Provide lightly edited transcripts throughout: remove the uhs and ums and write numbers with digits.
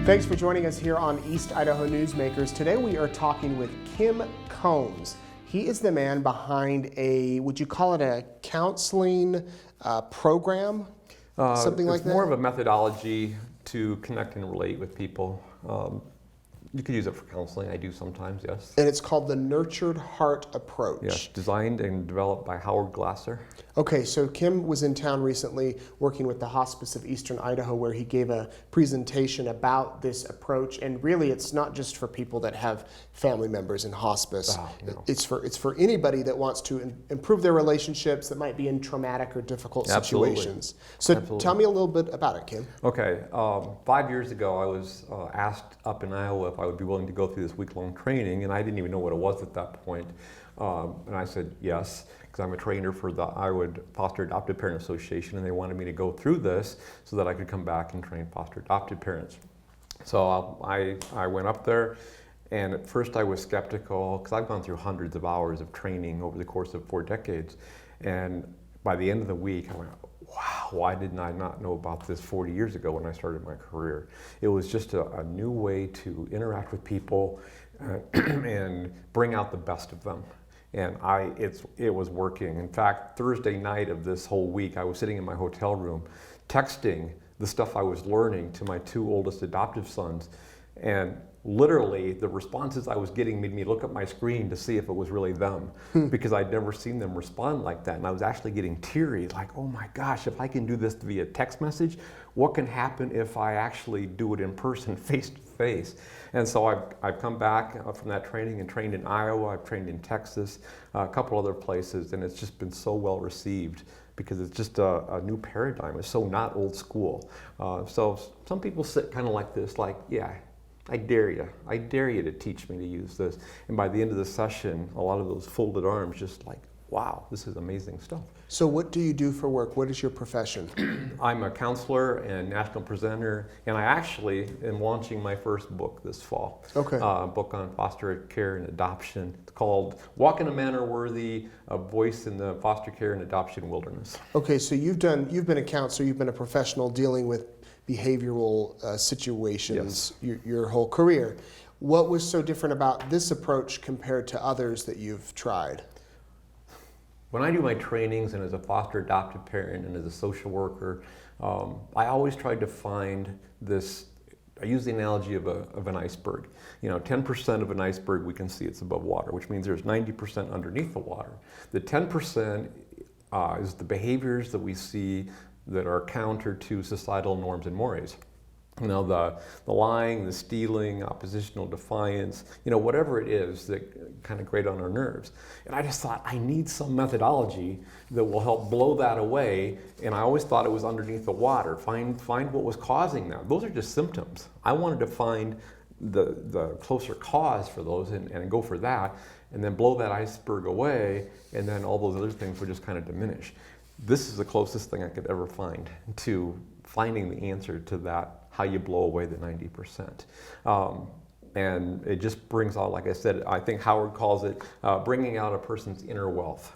Thanks for joining us here on East Idaho Newsmakers. Today we are talking with Kim Combes. He is the man behind would you call it a counseling program? Something like that? It's more of a methodology to connect and relate with people. You could use it for counseling. I do sometimes, yes. And it's called the Nurtured Heart Approach. Yes, designed and developed by Howard Glasser. Okay, so Kim was in town recently working with the Hospice of Eastern Idaho, where he gave a presentation about this approach. And really, it's not just for people that have family members in hospice. No. It's for anybody that wants to improve their relationships that might be in traumatic or difficult situations. So tell me a little bit about it, Kim. Okay, 5 years ago, I was asked up in Iowa if I would be willing to go through this week-long training, and I didn't even know what it was at that point. And I said yes, because I'm a trainer for the Iowa Foster Adoptive Parent Association, and they wanted me to go through this so that I could come back and train foster adopted parents. So I went up there, and at first I was skeptical, because I've gone through hundreds of hours of training over the course of 4 decades. And by the end of the week, I went, wow, why didn't I not know about this 40 years ago when I started my career? It was just a new way to interact with people and bring out the best of them. And it was working. In fact, Thursday night of this whole week, I was sitting in my hotel room texting the stuff I was learning to my 2 oldest adoptive sons. And literally, the responses I was getting made me look at my screen to see if it was really them, because I'd never seen them respond like that. And I was actually getting teary, like, oh my gosh, if I can do this via text message, what can happen if I actually do it in person, face to face? And so I've come back from that training and trained in Iowa, I've trained in Texas, a couple other places, and it's just been so well received, because it's just a new paradigm. It's so not old school. So some people sit kind of like this, like, yeah, I dare you to teach me to use this. And by the end of the session, a lot of those folded arms just like, wow, this is amazing stuff. So what do you do for work? What is your profession? I'm a counselor and national presenter, and I actually am launching my first book this fall. Okay. A book on foster care and adoption. It's called Walk in a Manner Worthy, a Voice in the Foster Care and Adoption Wilderness. Okay, so you've been a counselor, you've been a professional dealing with behavioral situations your whole career. What was so different about this approach compared to others that you've tried? When I do my trainings, and as a foster adoptive parent and as a social worker, I always tried to find this. I use the analogy of an iceberg. 10% of an iceberg we can see it's above water, which means there's 90% underneath the water. The 10% is the behaviors that we see that are counter to societal norms and mores. The lying, the stealing, oppositional defiance, whatever it is that kind of grate on our nerves. And I just thought, I need some methodology that will help blow that away. And I always thought it was underneath the water. Find what was causing that. Those are just symptoms. I wanted to find the closer cause for those and go for that, and then blow that iceberg away, and then all those other things would just kind of diminish. This is the closest thing I could ever find to finding the answer to that, how you blow away the 90%. And it just brings out, like I said, I think Howard calls it bringing out a person's inner wealth.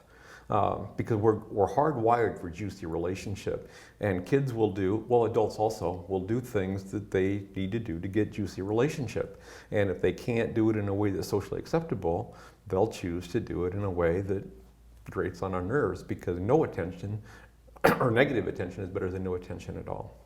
Because we're hardwired for juicy relationship. And kids will adults also will do things that they need to do to get juicy relationship. And if they can't do it in a way that's socially acceptable, they'll choose to do it in a way that grates on our nerves, because no attention or negative attention is better than no attention at all.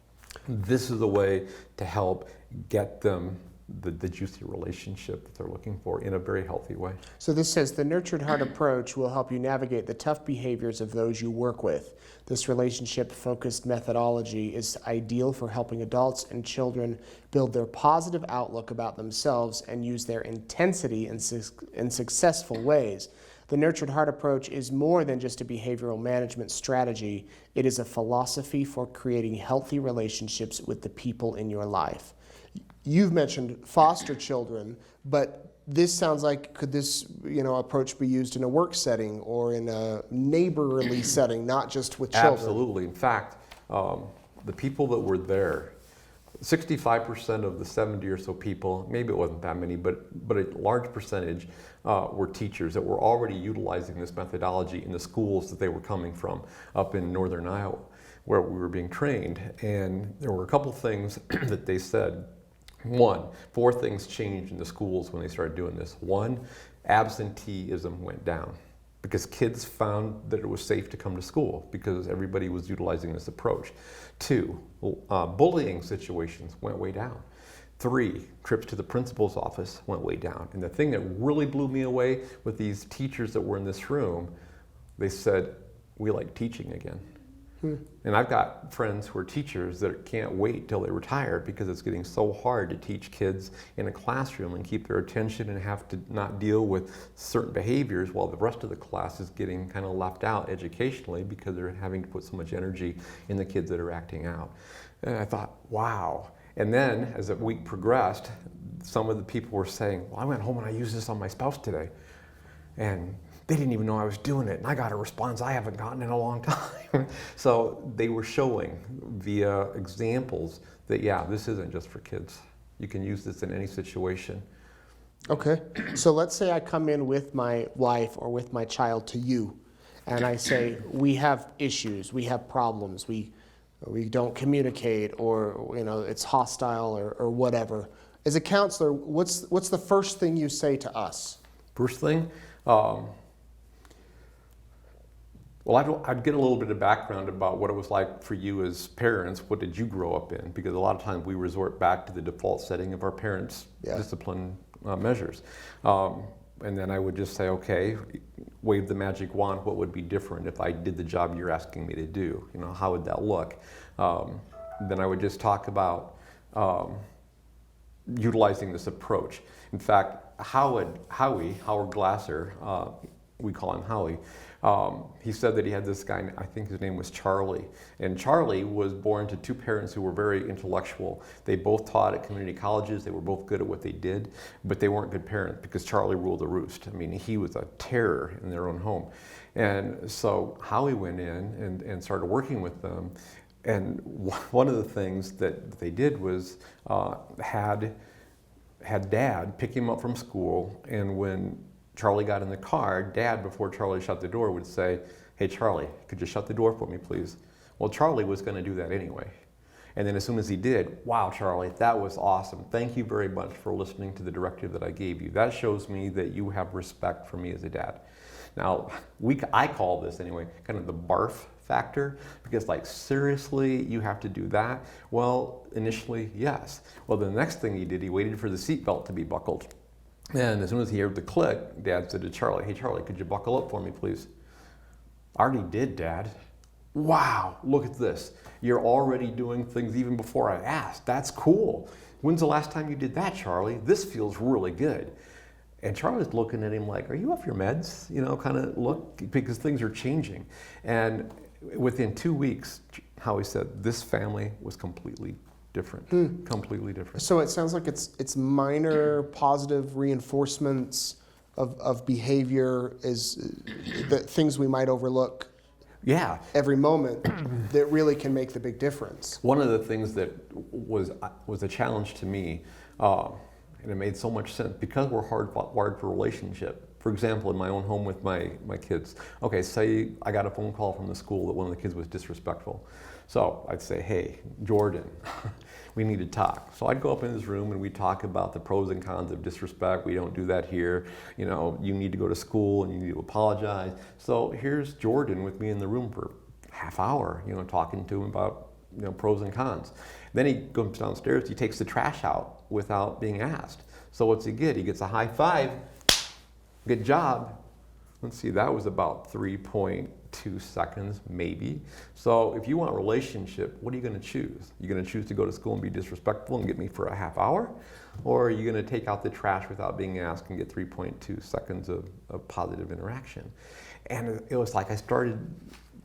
This is a way to help get them the juicy relationship that they're looking for in a very healthy way. So this says the Nurtured Heart approach will help you navigate the tough behaviors of those you work with. This relationship-focused methodology is ideal for helping adults and children build their positive outlook about themselves and use their intensity in successful ways. The Nurtured Heart approach is more than just a behavioral management strategy. It is a philosophy for creating healthy relationships with the people in your life. You've mentioned foster children, but this sounds like, could this approach be used in a work setting or in a neighborly setting, not just with children? Absolutely. In fact, the people that were there, 65% of the 70 or so people, maybe it wasn't that many, but a large percentage were teachers that were already utilizing this methodology in the schools that they were coming from up in northern Iowa, where we were being trained. And there were a couple things that they said. Four things changed in the schools when they started doing this. One, absenteeism went down because kids found that it was safe to come to school because everybody was utilizing this approach. Two, bullying situations went way down. Three, trips to the principal's office went way down. And the thing that really blew me away with these teachers that were in this room, they said, we like teaching again. And I've got friends who are teachers that can't wait till they retire because it's getting so hard to teach kids in a classroom and keep their attention and have to not deal with certain behaviors while the rest of the class is getting kind of left out educationally because they're having to put so much energy in the kids that are acting out. And I thought, wow. And then as the week progressed, some of the people were saying, well, I went home and I used this on my spouse today. And they didn't even know I was doing it, and I got a response I haven't gotten in a long time. So they were showing via examples that, yeah, this isn't just for kids. You can use this in any situation. Okay, so let's say I come in with my wife or with my child to you, and I say, we have issues, we have problems, we don't communicate, or it's hostile or whatever. As a counselor, what's the first thing you say to us? First thing, well, I'd get a little bit of background about what it was like for you as parents. What did you grow up in? Because a lot of times we resort back to the default setting of our parents' discipline measures. And then I would just say, okay, wave the magic wand, what would be different if I did the job you're asking me to do? How would that look? Then I would just talk about utilizing this approach. In fact, Howard Glasser, we call him Howie, he said that he had this guy, I think his name was Charlie. And Charlie was born to two parents who were very intellectual. They both taught at community colleges. They were both good at what they did, but they weren't good parents because Charlie ruled the roost. I mean, he was a terror in their own home. And so Howie went in and started working with them. And one of the things that they did was had Dad pick him up from school, and when Charlie got in the car, Dad, before Charlie shut the door, would say, hey Charlie, could you shut the door for me please? Well, Charlie was going to do that anyway. And then as soon as he did, wow Charlie, that was awesome. Thank you very much for listening to the directive that I gave you. That shows me that you have respect for me as a dad. Now, I call this anyway, kind of the barf factor, because seriously, you have to do that? Well, initially, yes. Well, the next thing he did, he waited for the seatbelt to be buckled. And as soon as he heard the click, Dad said to Charlie, hey Charlie, could you buckle up for me, please? I already did, Dad. Wow, look at this. You're already doing things even before I asked. That's cool. When's the last time you did that, Charlie? This feels really good. And Charlie's looking at him like, are you off your meds? Kind of look, because things are changing. And within 2 weeks, Howie said, this family was completely different, completely different. So it sounds like it's minor positive reinforcements of behavior that things we might overlook every moment that really can make the big difference. One of the things that was a challenge to me, and it made so much sense, because we're hardwired for relationship. For example, in my own home with my kids, okay, say I got a phone call from the school that one of the kids was disrespectful. So I'd say, hey, Jordan, we need to talk. So I'd go up in his room and we'd talk about the pros and cons of disrespect. We don't do that here. You need to go to school and you need to apologize. So here's Jordan with me in the room for half hour, talking to him about pros and cons. Then he goes downstairs, he takes the trash out without being asked. So what's he get? He gets a high five. Good job. Let's see, that was about 3.2 seconds, maybe. So if you want a relationship, what are you going to choose? You're going to choose to go to school and be disrespectful and get me for a half hour? Or are you going to take out the trash without being asked and get 3.2 seconds of positive interaction? And it was like I started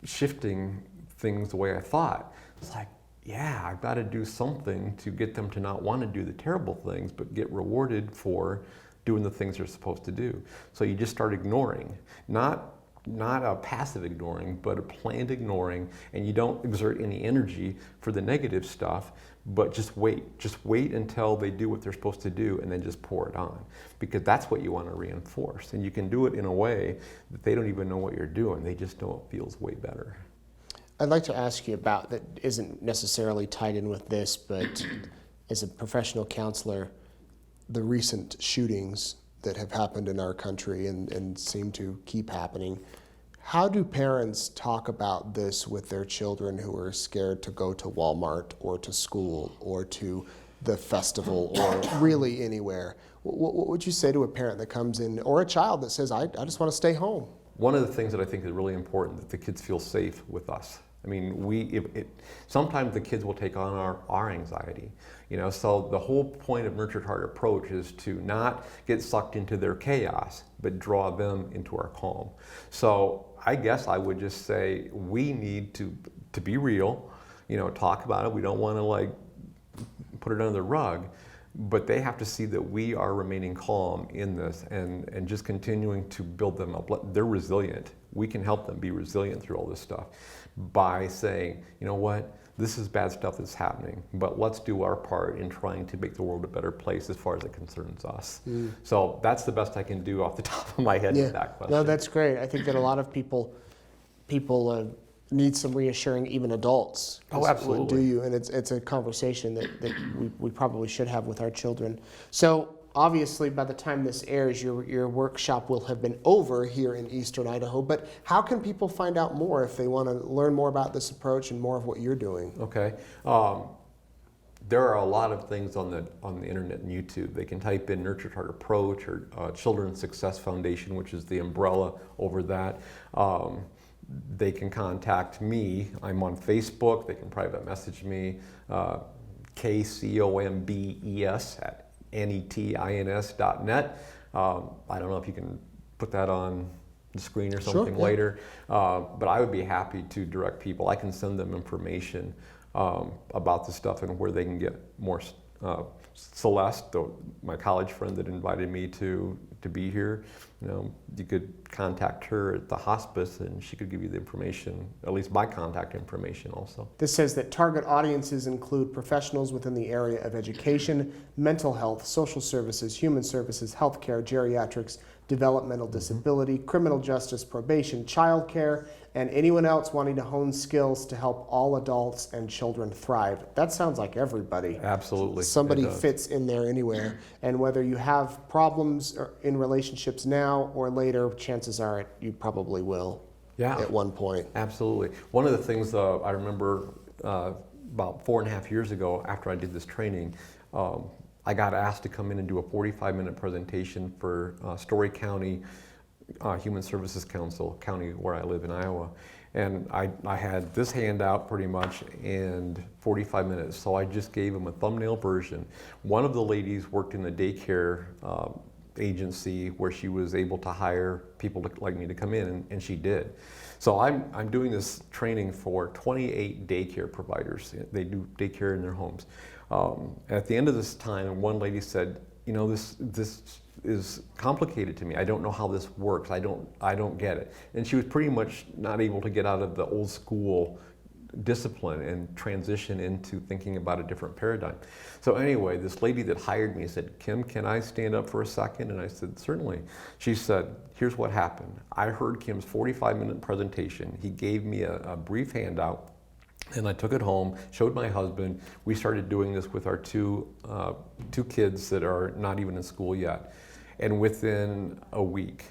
shifting things the way I thought. It's like, yeah, I've got to do something to get them to not want to do the terrible things, but get rewarded for doing the things they're supposed to do. So you just start ignoring, not a passive ignoring, but a planned ignoring, and you don't exert any energy for the negative stuff, but just wait until they do what they're supposed to do, and then just pour it on, because that's what you want to reinforce. And you can do it in a way that they don't even know what you're doing, they just know it feels way better. I'd like to ask you about, that isn't necessarily tied in with this, but as a professional counselor, the recent shootings that have happened in our country and seem to keep happening, how do parents talk about this with their children who are scared to go to Walmart or to school or to the festival or really anywhere? What would you say to a parent that comes in, or a child that says, I just want to stay home? One of the things that I think is really important, that the kids feel safe with us. I mean, sometimes the kids will take on our anxiety, so the whole point of Nurtured Heart approach is to not get sucked into their chaos, but draw them into our calm. So I guess I would just say we need to be real, talk about it. We don't want to put it under the rug, but they have to see that we are remaining calm in this and just continuing to build them up. They're resilient. We can help them be resilient through all this stuff by saying, you know what, this is bad stuff that's happening, but let's do our part in trying to make the world a better place as far as it concerns us. So that's the best I can do off the top of my head with that question. No, that's great. I think that a lot of people need some reassuring, even adults. Oh, absolutely. What do you? And it's a conversation that we probably should have with our children. So obviously, by the time this airs, your workshop will have been over here in Eastern Idaho. But how can people find out more if they want to learn more about this approach and more of what you're doing? Okay. There are a lot of things on the internet and YouTube. They can type in Nurtured Heart Approach or Children's Success Foundation, which is the umbrella over that. They can contact me. I'm on Facebook. They can private message me, KCOMBES@netins.net. I don't know if you can put that on the screen or something later, but I would be happy to direct people. I can send them information about the stuff and where they can get more. Celeste, my college friend that invited me to be here, you could contact her at the hospice and she could give you the information, at least my contact information also. This says that target audiences include professionals within the area of education, mental health, social services, human services, healthcare, geriatrics, developmental disability, criminal justice, probation, child care, and anyone else wanting to hone skills to help all adults and children thrive. That sounds like everybody. Absolutely. Somebody fits in there anywhere. And whether you have problems in relationships now or later, chances are you probably will at one point. Absolutely. One of the things I remember about 4.5 years ago after I did this training, I got asked to come in and do a 45-minute presentation for Story County Human Services Council, county where I live in Iowa. And I had this handout pretty much and 45 minutes, so I just gave them a thumbnail version. One of the ladies worked in a daycare agency where she was able to hire people like me to come in, and she did. So I'm doing this training for 28 daycare providers. They do daycare in their homes. At the end of this time, one lady said, this is complicated to me. I don't know how this works. I don't get it. And she was pretty much not able to get out of the old school discipline and transition into thinking about a different paradigm. So anyway, this lady that hired me said, Kim, can I stand up for a second? And I said, certainly. She said, here's what happened. I heard Kim's 45-minute presentation. He gave me a brief handout, and I took it home, showed my husband. We started doing this with our two kids that are not even in school yet. And within a week,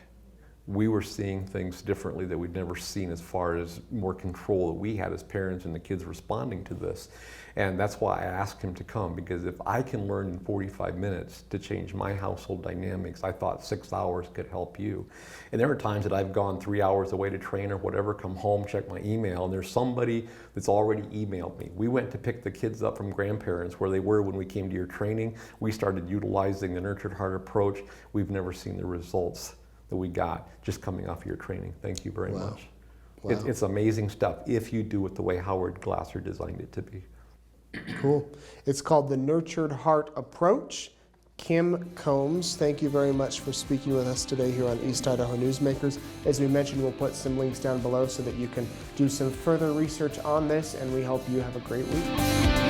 we were seeing things differently that we'd never seen as far as more control that we had as parents and the kids responding to this. And that's why I asked him to come, because if I can learn in 45 minutes to change my household dynamics, I thought 6 hours could help you. And there are times that I've gone 3 hours away to train or whatever, come home, check my email, and there's somebody that's already emailed me. We went to pick the kids up from grandparents where they were when we came to your training. We started utilizing the Nurtured Heart approach. We've never seen the results that we got just coming off of your training. Thank you very much. Wow. It's amazing stuff if you do it the way Howard Glasser designed it to be. Cool. It's called the Nurtured Heart Approach. Kim Combes, thank you very much for speaking with us today here on East Idaho Newsmakers. As we mentioned, we'll put some links down below so that you can do some further research on this, and we hope you have a great week.